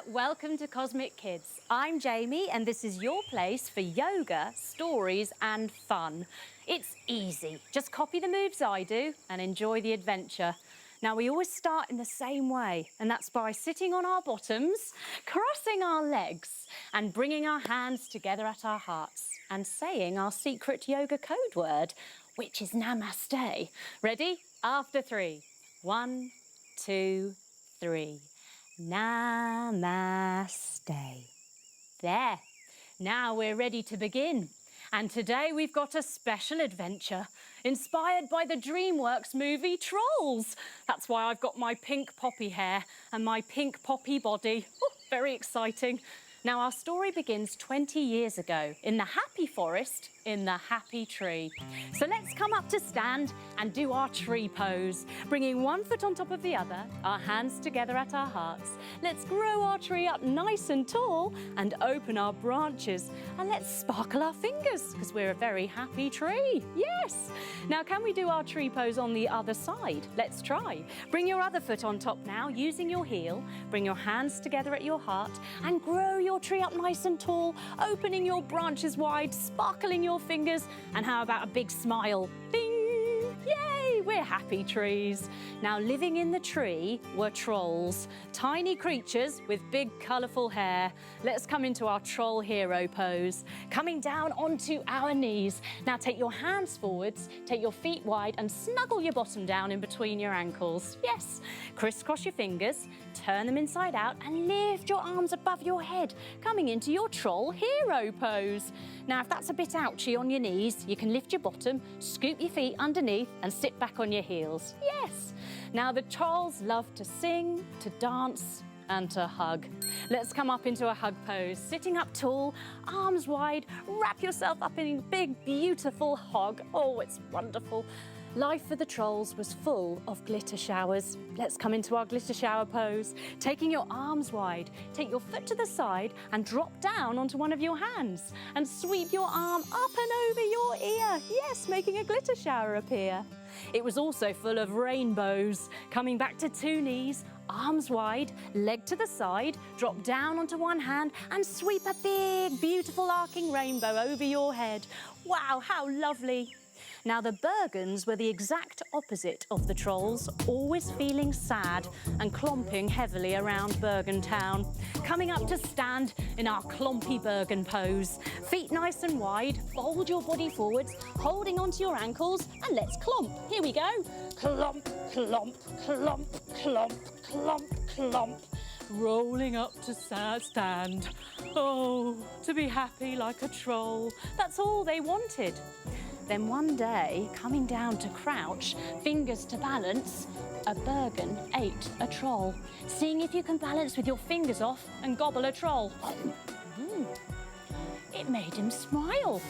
welcome to Cosmic Kids. I'm Jamie and this is your place for yoga, stories and fun. It's easy, just copy the moves I do and enjoy the adventure. Now we always start in the same way, and that's by sitting on our bottoms, crossing our legs and bringing our hands together at our hearts and saying our secret yoga code word, which is Namaste. Ready? After 3. 1, 2, 3. Namaste. There. Now we're ready to begin. And today we've got a special adventure inspired by the DreamWorks movie Trolls. That's why I've got my pink poppy hair and my pink poppy body. Oh, very exciting. Now our story begins 20 years ago in the happy forest in the happy tree. So let's come up to stand and do our tree pose, bringing one foot on top of the other, our hands together at our hearts. Let's grow our tree up nice and tall and open our branches. And let's sparkle our fingers because we're a very happy tree. Yes. Now can we do our tree pose on the other side? Let's try. Bring your other foot on top now using your heel. Bring your hands together at your heart and grow your tree up nice and tall, opening your branches wide, sparkling your fingers, and how about a big smile? Ding! Yay! We're happy trees. Now living in the tree were trolls, tiny creatures with big colourful hair. Let's come into our troll hero pose, coming down onto our knees. Now take your hands forwards, take your feet wide and snuggle your bottom down in between your ankles. Yes, crisscross your fingers, turn them inside out and lift your arms above your head, coming into your troll hero pose. Now if that's a bit ouchy on your knees, you can lift your bottom, scoop your feet underneath and sit back on your heels. Yes. Now the trolls love to sing, to dance and to hug. Let's come up into a hug pose, sitting up tall, arms wide, wrap yourself up in a big beautiful hug. Oh, it's wonderful. Life for the trolls was full of glitter showers. Let's come into our glitter shower pose. Taking your arms wide, take your foot to the side and drop down onto one of your hands and sweep your arm up and over your ear. Yes, making a glitter shower appear. It was also full of rainbows. Coming back to 2 knees, arms wide, leg to the side, drop down onto one hand and sweep a big, beautiful arcing rainbow over your head. Wow, how lovely. Now the Bergens were the exact opposite of the trolls, always feeling sad and clomping heavily around Bergen town. Coming up to stand in our clompy Bergen pose. Feet nice and wide, fold your body forwards, holding onto your ankles and let's clomp. Here we go. Clomp, clomp, clomp, clomp, clomp, clomp. Rolling up to stand. Oh, to be happy like a troll. That's all they wanted. Then one day, coming down to crouch, fingers to balance, a Bergen ate a troll. Seeing if you can balance with your fingers off and gobble a troll. It made him smile.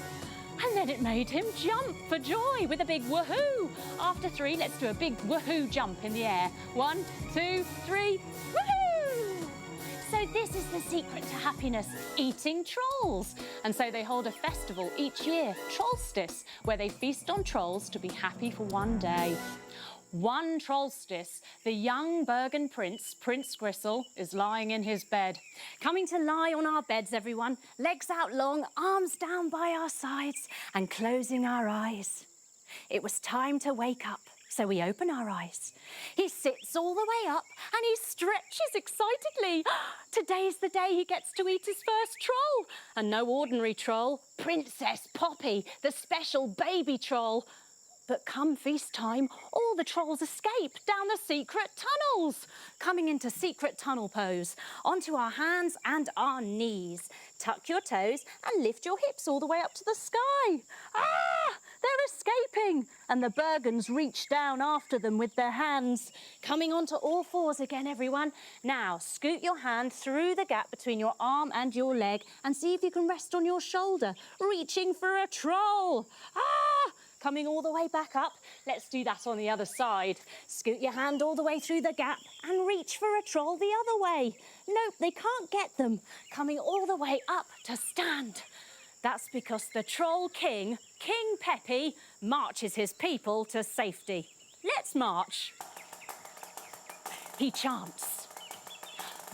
And then it made him jump for joy with a big woohoo. After 3, let's do a big woohoo jump in the air. 1, 2, 3, woohoo! So this is the secret to happiness, eating trolls. And so they hold a festival each year, Trollstice, where they feast on trolls to be happy for one day. One Trollstice, the young Bergen prince, Prince Gristle, is lying in his bed. Coming to lie on our beds, everyone, legs out long, arms down by our sides and closing our eyes. It was time to wake up. So we open our eyes. He sits all the way up and he stretches excitedly. Today's the day he gets to eat his first troll. And no ordinary troll, Princess Poppy, the special baby troll. But come feast time, all the trolls escape down the secret tunnels. Coming into secret tunnel pose, onto our hands and our knees. Tuck your toes and lift your hips all the way up to the sky. Ah! They're escaping, and the Bergens reach down after them with their hands. Coming onto all fours again, everyone. Now, scoot your hand through the gap between your arm and your leg and see if you can rest on your shoulder, reaching for a troll. Ah! Coming all the way back up. Let's do that on the other side. Scoot your hand all the way through the gap and reach for a troll the other way. Nope, they can't get them. Coming all the way up to stand. That's because the Troll King, King Peppy, marches his people to safety. Let's march. He chants,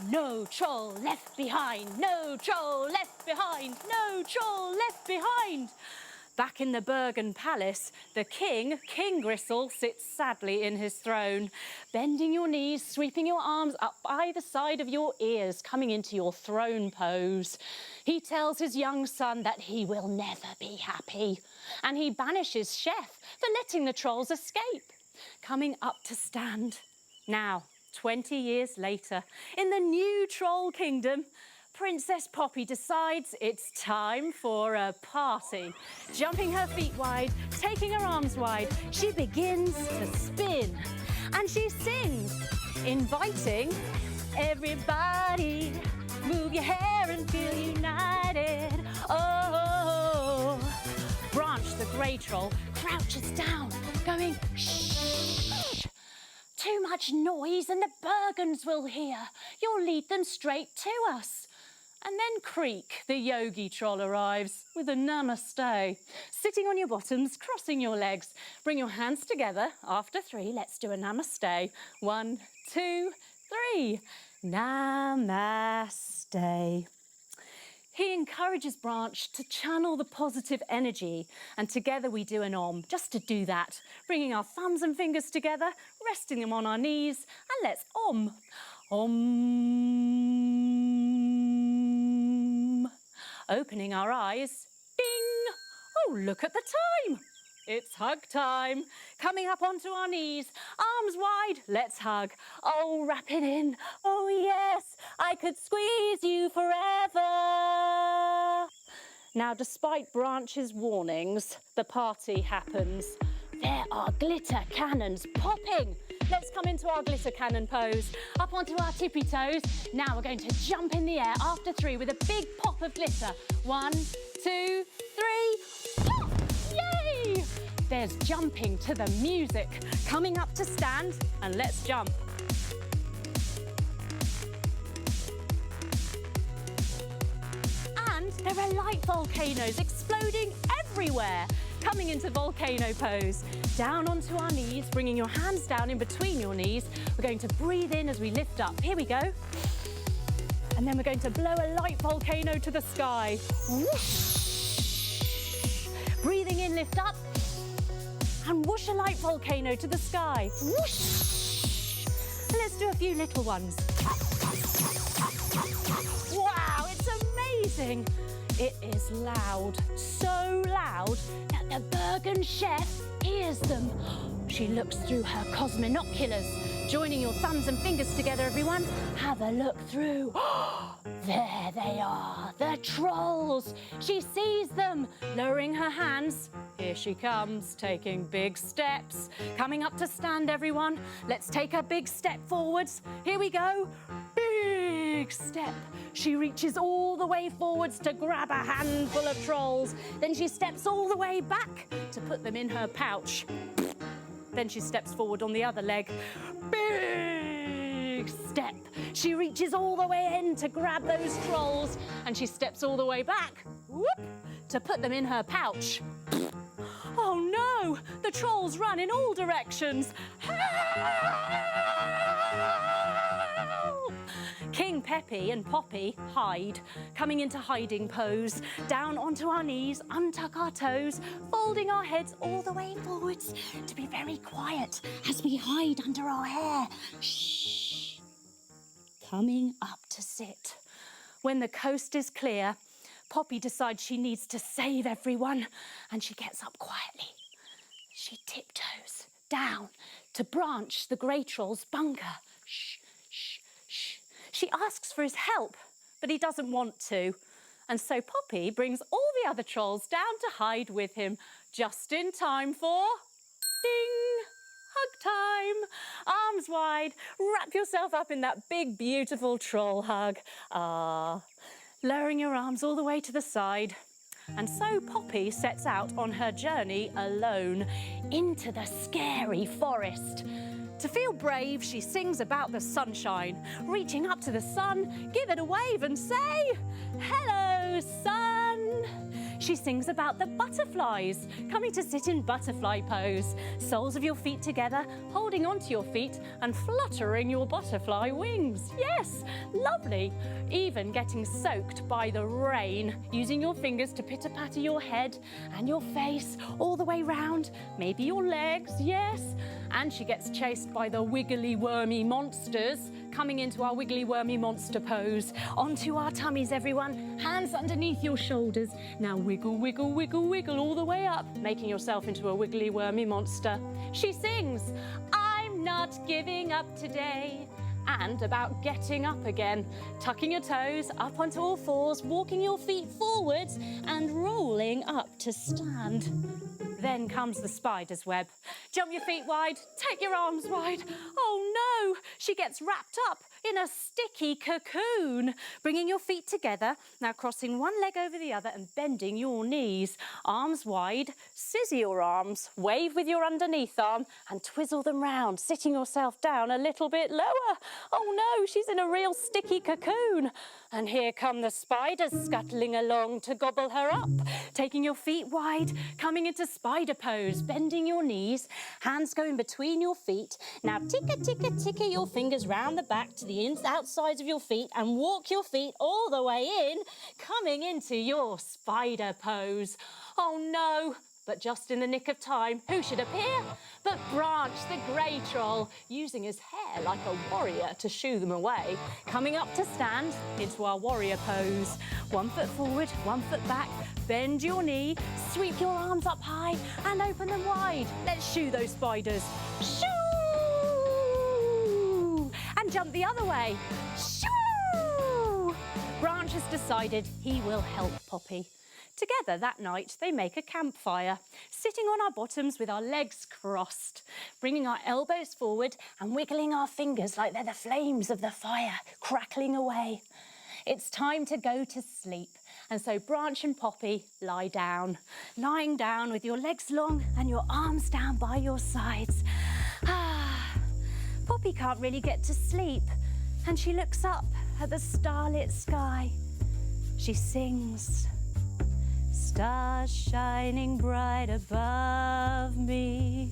No troll left behind, no troll left behind, no troll left behind. Back in the Bergen Palace, the king, King Gristle, sits sadly in his throne, bending your knees, sweeping your arms up either side of your ears, coming into your throne pose. He tells his young son that he will never be happy, and he banishes Chef for letting the trolls escape, coming up to stand. Now, 20 years later, in the new troll kingdom, Princess Poppy decides it's time for a party. Jumping her feet wide, taking her arms wide, she begins to spin. And she sings, inviting everybody, move your hair and feel united. Oh, Branch the grey troll crouches down, going, shh. Too much noise and the Bergens will hear. You'll lead them straight to us. And then Creak, the yogi troll, arrives with a namaste. Sitting on your bottoms, crossing your legs. Bring your hands together. After 3, let's do a namaste. 1, 2, 3. Namaste. He encourages Branch to channel the positive energy, and together we do an Om, just to do that, bringing our thumbs and fingers together, resting them on our knees, and let's Om. Om. Opening our eyes, ding! Oh, look at the time! It's hug time. Coming up onto our knees, arms wide, let's hug. Oh, wrap it in. Oh, yes, I could squeeze you forever. Now, despite Branch's warnings, the party happens. There are glitter cannons popping. Let's come into our glitter cannon pose. Up onto our tippy toes. Now we're going to jump in the air after 3 with a big pop of glitter. 1, 2, 3. Oh, yay! There's jumping to the music. Coming up to stand, and let's jump. And there are light volcanoes exploding everywhere. Coming into volcano pose. Down onto our knees, bringing your hands down in between your knees. We're going to breathe in as we lift up. Here we go. And then we're going to blow a light volcano to the sky. Whoosh. Breathing in, lift up. And whoosh a light volcano to the sky. Whoosh. And let's do a few little ones. Wow, it's amazing. It is loud, so loud that the Bergen chef hears them. She looks through her cosminoculars. Joining your thumbs and fingers together, everyone. Have a look through. There they are, the trolls. She sees them, lowering her hands. Here she comes, taking big steps. Coming up to stand, everyone. Let's take a big step forwards. Here we go. Big step. She reaches all the way forwards to grab a handful of trolls. Then she steps all the way back to put them in her pouch. Then she steps forward on the other leg. Big step. She reaches all the way in to grab those trolls, and she steps all the way back, whoop, to put them in her pouch. Oh no, the trolls run in all directions. Help! King Peppy and Poppy hide, coming into hiding pose. Down onto our knees, untuck our toes, folding our heads all the way forwards to be very quiet as we hide under our hair. Shh. Coming up to sit. When the coast is clear, Poppy decides she needs to save everyone, and she gets up quietly. She tiptoes down to Branch the grey troll's bunker. Shh, shh, shh. She asks for his help, but he doesn't want to. And so Poppy brings all the other trolls down to hide with him, just in time for... ding! Hug time! Arms wide, wrap yourself up in that big, beautiful troll hug. Ah. Lowering your arms all the way to the side. And so Poppy sets out on her journey alone into the scary forest. To feel brave, she sings about the sunshine. Reaching up to the sun, give it a wave and say, "Hello, sun." She sings about the butterflies, coming to sit in butterfly pose. Soles of your feet together, holding onto your feet and fluttering your butterfly wings. Yes, lovely. Even getting soaked by the rain, using your fingers to pitter-patter your head and your face all the way round, maybe your legs, yes. And she gets chased by the wiggly wormy monsters, coming into our wiggly wormy monster pose. Onto our tummies, everyone. Hands underneath your shoulders. Now wiggle, wiggle, wiggle, wiggle all the way up, making yourself into a wiggly wormy monster. She sings, "I'm not giving up today." And about getting up again, tucking your toes up onto all fours, walking your feet forwards and rolling up to stand. Then comes the spider's web. Jump your feet wide, take your arms wide. Oh no, she gets wrapped up in a sticky cocoon. Bringing your feet together, now crossing one leg over the other and bending your knees. Arms wide, scissor your arms, wave with your underneath arm and twizzle them round, sitting yourself down a little bit lower. Oh no, she's in a real sticky cocoon. And here come the spiders scuttling along to gobble her up. Taking your feet wide, coming into spider pose, bending your knees, hands going between your feet. Now ticka, ticka, ticka your fingers round the back to the outsides of your feet and walk your feet all the way in, coming into your spider pose. Oh no, but just in the nick of time, who should appear but Branch the Grey Troll, using his hair like a warrior to shoo them away. Coming up to stand into our warrior pose. 1 foot forward, 1 foot back, bend your knee, sweep your arms up high and open them wide. Let's shoo those spiders. Shoo! And jump the other way. Shoo! Branch has decided he will help Poppy. Together that night, they make a campfire, sitting on our bottoms with our legs crossed, bringing our elbows forward and wiggling our fingers like they're the flames of the fire, crackling away. It's time to go to sleep, and so Branch and Poppy lie down, lying down with your legs long and your arms down by your sides. Poppy can't really get to sleep, and she looks up at the starlit sky. She sings, "Stars shining bright above me."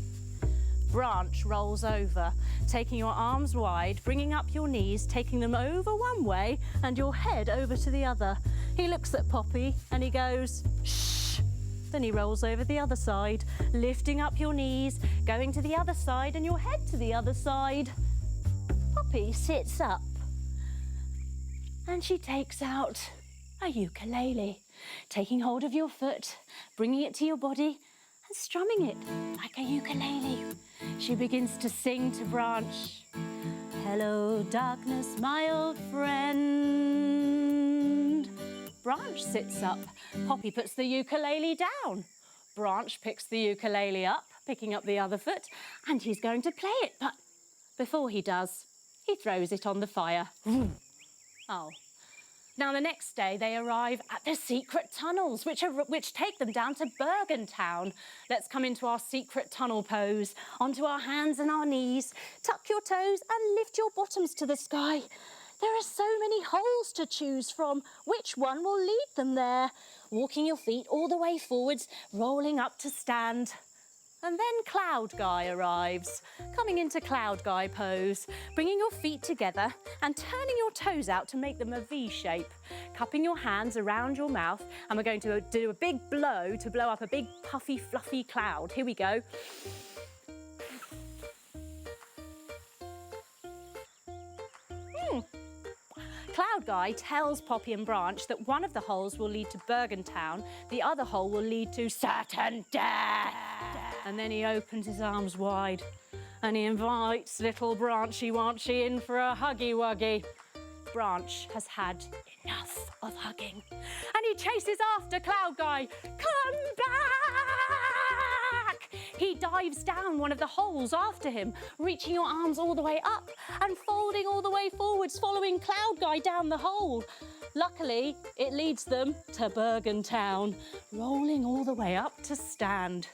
Branch rolls over, taking your arms wide, bringing up your knees, taking them over one way and your head over to the other. He looks at Poppy and he goes, "Shh." Then he rolls over the other side, lifting up your knees, going to the other side and your head to the other side. Poppy sits up and she takes out a ukulele, taking hold of your foot, bringing it to your body and strumming it like a ukulele. She begins to sing to Branch. "Hello, darkness, my old friend." Branch sits up. Poppy puts the ukulele down. Branch picks the ukulele up, picking up the other foot, and he's going to play it. But before he does, he throws it on the fire. Oh. Now, the next day, they arrive at the secret tunnels, which take them down to Bergen Town. Let's come into our secret tunnel pose, onto our hands and our knees. Tuck your toes and lift your bottoms to the sky. There are so many holes to choose from. Which one will lead them there? Walking your feet all the way forwards, rolling up to stand. And then Cloud Guy arrives, coming into Cloud Guy pose, bringing your feet together and turning your toes out to make them a V shape, cupping your hands around your mouth, and we're going to do a big blow to blow up a big puffy fluffy cloud. Here we go. Cloud Guy tells Poppy and Branch that one of the holes will lead to Bergen Town, the other hole will lead to certain death. And then he opens his arms wide and he invites little Branchy Wanchy in for a huggy wuggy. Branch has had enough of hugging and he chases after Cloud Guy. "Come back!" He dives down one of the holes after him, reaching your arms all the way up and folding all the way forwards, following Cloud Guy down the hole. Luckily, it leads them to Bergen Town, rolling all the way up to stand.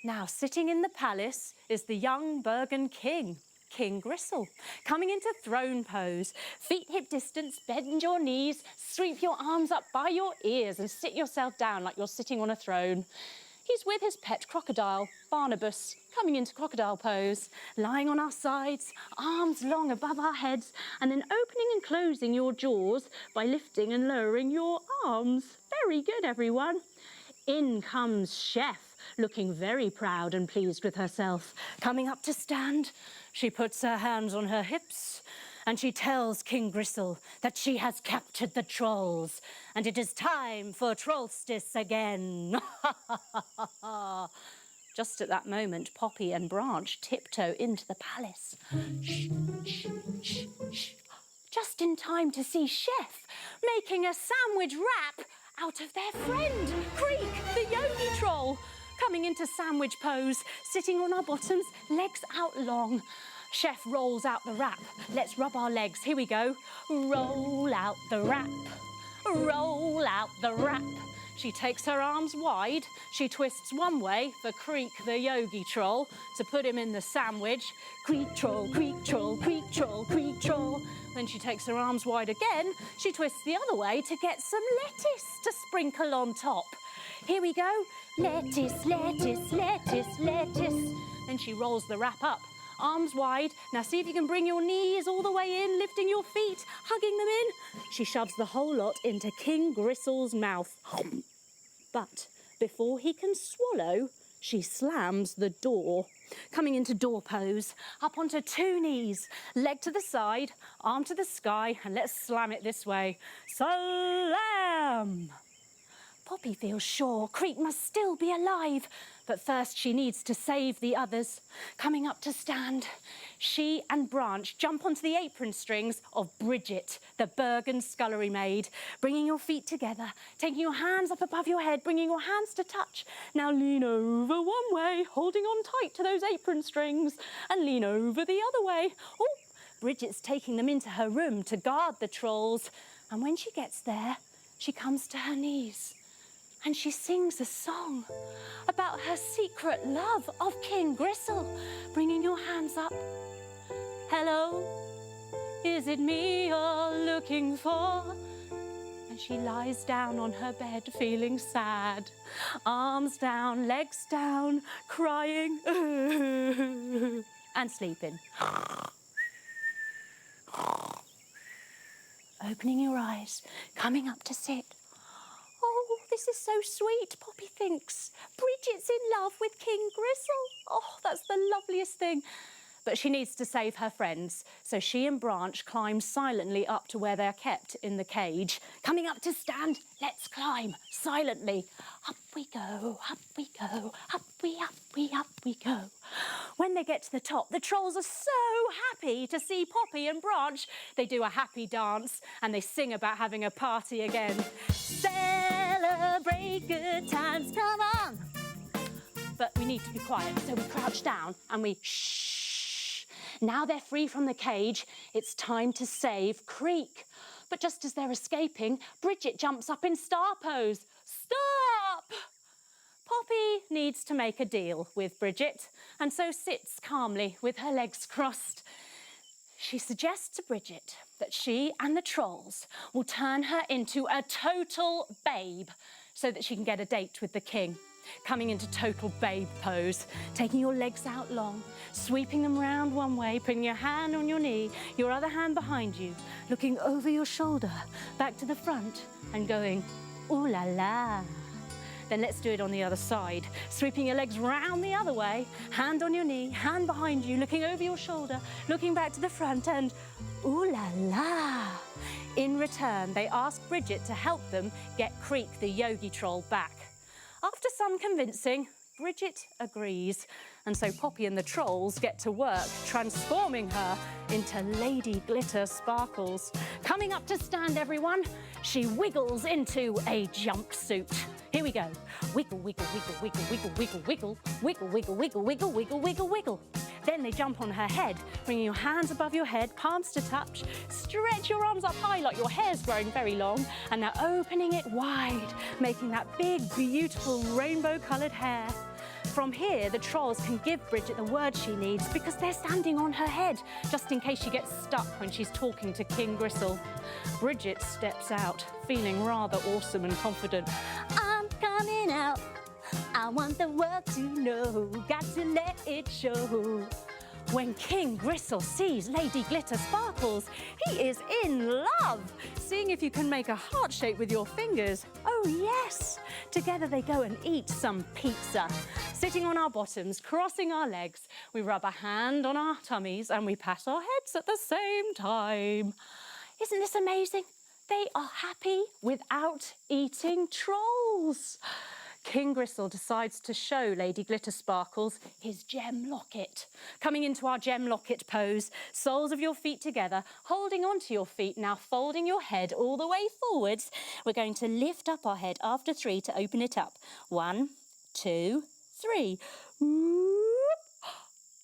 Now, sitting in the palace is the young Bergen King, King Gristle. Coming into throne pose. Feet hip distance, bend your knees, sweep your arms up by your ears and sit yourself down like you're sitting on a throne. He's with his pet crocodile, Barnabas, coming into crocodile pose, lying on our sides, arms long above our heads, and then opening and closing your jaws by lifting and lowering your arms. Very good, everyone. In comes Chef, looking very proud and pleased with herself. Coming up to stand, she puts her hands on her hips and she tells King Gristle that she has captured the trolls and it is time for Trollstice again. Just at that moment, Poppy and Branch tiptoe into the palace. Shh, shh, shh, shh. Just in time to see Chef making a sandwich wrap out of their friend, Creak, the yogi troll. Coming into sandwich pose, sitting on our bottoms, legs out long. Chef rolls out the wrap. Let's rub our legs. Here we go. Roll out the wrap. Roll out the wrap. She takes her arms wide. She twists one way for Creak, the yogi troll, to put him in the sandwich. Creak troll, creak troll, creak troll, creak troll. Then she takes her arms wide again. She twists the other way to get some lettuce to sprinkle on top. Here we go. Lettuce, lettuce, lettuce, lettuce. Then she rolls the wrap up. Arms wide. Now see if you can bring your knees all the way in, lifting your feet, hugging them in. She shoves the whole lot into King Gristle's mouth. But before he can swallow, she slams the door. Coming into door pose, up onto two knees, leg to the side, arm to the sky, and let's slam it this way. Slam! Poppy feels sure Creak must still be alive, but first she needs to save the others. Coming up to stand, she and Branch jump onto the apron strings of Bridget, the Bergen scullery maid, bringing your feet together, taking your hands up above your head, bringing your hands to touch. Now lean over one way, holding on tight to those apron strings, and lean over the other way. Oh, Bridget's taking them into her room to guard the trolls, and when she gets there, she comes to her knees. And she sings a song about her secret love of King Gristle, bringing your hands up. Hello, is it me you're looking for? And she lies down on her bed feeling sad, arms down, legs down, crying and sleeping. Opening your eyes, coming up to sit. Oh, this is so sweet, Poppy thinks. Bridget's in love with King Gristle. Oh, that's the loveliest thing. But she needs to save her friends, so she and Branch climb silently up to where they're kept in the cage. Coming up to stand, let's climb silently. Up we go, up we go, up we go. When they get to the top, the trolls are so happy to see Poppy and Branch. They do a happy dance and they sing about having a party again. Celebrate good times, come on! But we need to be quiet, so we crouch down and we shh. Now they're free from the cage, it's time to save Creak. But just as they're escaping, Bridget jumps up in star pose. Stop! Poppy needs to make a deal with Bridget and so sits calmly with her legs crossed. She suggests to Bridget that she and the trolls will turn her into a total babe so that she can get a date with the king. Coming into total babe pose, taking your legs out long, sweeping them round one way, putting your hand on your knee, your other hand behind you, looking over your shoulder, back to the front and going, ooh la la. Then let's do it on the other side, sweeping your legs round the other way, hand on your knee, hand behind you, looking over your shoulder, looking back to the front and ooh la la. In return, they ask Bridget to help them get Creak the yogi troll back. After some convincing, Bridget agrees, and so Poppy and the trolls get to work transforming her into Lady Glitter Sparkles. Coming up to stand, everyone, she wiggles into a jumpsuit. Here we go. Wiggle, wiggle, wiggle, wiggle, wiggle, wiggle, wiggle, wiggle, wiggle, wiggle, wiggle, wiggle, wiggle, wiggle. Then they jump on her head, bringing your hands above your head, palms to touch. Stretch your arms up high like your hair's growing very long, and now opening it wide, making that big, beautiful rainbow-coloured hair. From here, the trolls can give Bridget the word she needs because they're standing on her head, just in case she gets stuck when she's talking to King Gristle. Bridget steps out, feeling rather awesome and confident. I'm coming out. I want the world to know. Got to let it show. When King Gristle sees Lady Glitter Sparkles, he is in love. Seeing if you can make a heart shape with your fingers. Oh yes! Together they go and eat some pizza. Sitting on our bottoms, crossing our legs, we rub a hand on our tummies and we pat our heads at the same time. Isn't this amazing? They are happy without eating trolls. King Gristle decides to show Lady Glitter Sparkles his gem locket. Coming into our gem locket pose, soles of your feet together, holding onto your feet, now folding your head all the way forwards. We're going to lift up our head after 3 to open it up. 1, 2, 3. Whoop.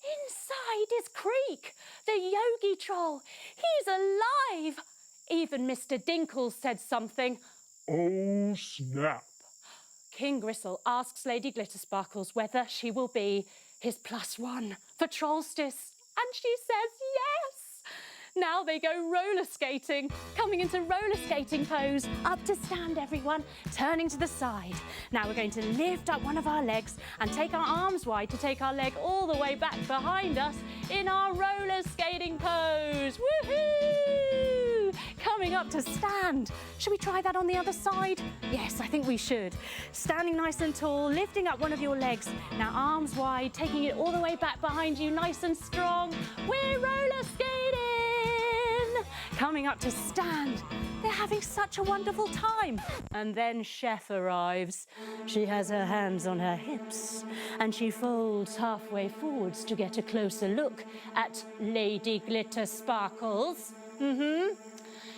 Inside is Creak, the yogi troll. He's alive. Even Mr. Dinkles said something. Oh, snap. King Gristle asks Lady Glitter Sparkles whether she will be his +1 for Trollstice, and she says yes. Now they go roller skating, coming into roller skating pose. Up to stand, everyone, turning to the side. Now we're going to lift up one of our legs and take our arms wide to take our leg all the way back behind us in our roller skating pose. Woohoo! Coming up to stand. Should we try that on the other side? Yes, I think we should. Standing nice and tall, lifting up one of your legs. Now arms wide, taking it all the way back behind you, nice and strong. We're roller skating. Coming up to stand. They're having such a wonderful time. And then Chef arrives. She has her hands on her hips and she folds halfway forwards to get a closer look at Lady Glitter Sparkles.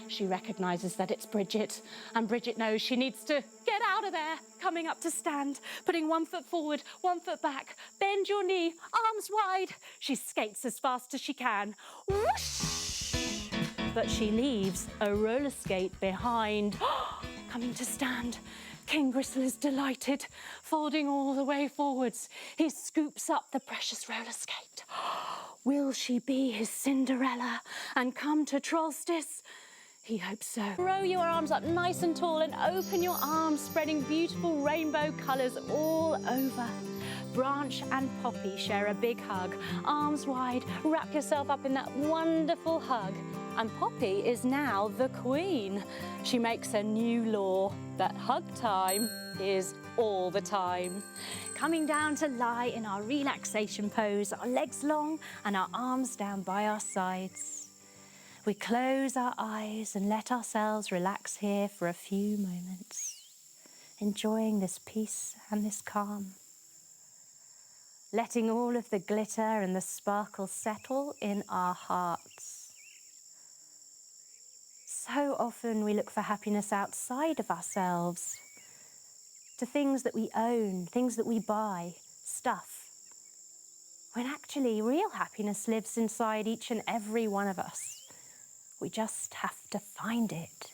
She recognises that it's Bridget, and Bridget knows she needs to get out of there. Coming up to stand, putting 1 foot forward, 1 foot back. Bend your knee, arms wide. She skates as fast as she can. Whoosh! But she leaves a roller skate behind. Coming to stand. King Gristle is delighted, folding all the way forwards. He scoops up the precious roller skate. Will she be his Cinderella and come to Trollstice? He hopes so. Row your arms up nice and tall and open your arms, spreading beautiful rainbow colours all over. Branch and Poppy share a big hug. Arms wide, wrap yourself up in that wonderful hug. And Poppy is now the queen. She makes a new law that hug time is all the time. Coming down to lie in our relaxation pose, our legs long and our arms down by our sides. We close our eyes and let ourselves relax here for a few moments, enjoying this peace and this calm. Letting all of the glitter and the sparkle settle in our hearts. So often we look for happiness outside of ourselves, to things that we own, things that we buy, stuff, when actually real happiness lives inside each and every one of us. We just have to find it.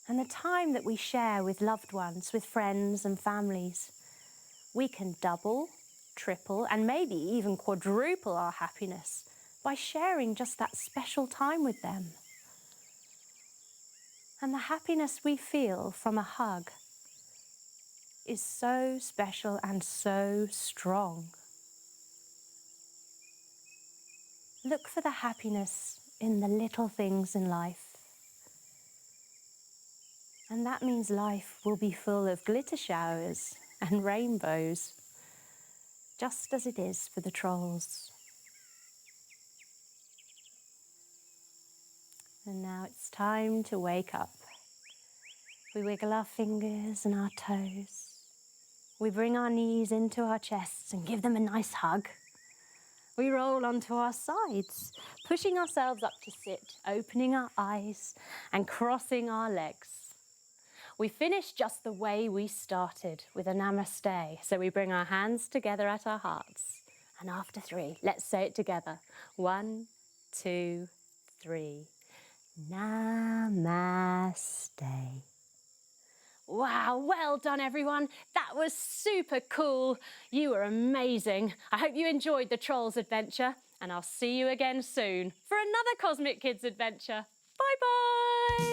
And the time that we share with loved ones, with friends and families, we can double, triple, and maybe even quadruple our happiness by sharing just that special time with them. And the happiness we feel from a hug is so special and so strong. Look for the happiness in the little things in life. And that means life will be full of glitter showers and rainbows, just as it is for the trolls. And now it's time to wake up. We wiggle our fingers and our toes. We bring our knees into our chests and give them a nice hug. We roll onto our sides, pushing ourselves up to sit, opening our eyes and crossing our legs. We finish just the way we started, with a namaste. So we bring our hands together at our hearts. And after 3, let's say it together. 1, 2, 3. Namaste. Wow, well done everyone. That was super cool. You were amazing. I hope you enjoyed the Trolls adventure and I'll see you again soon for another Cosmic Kids adventure. Bye bye.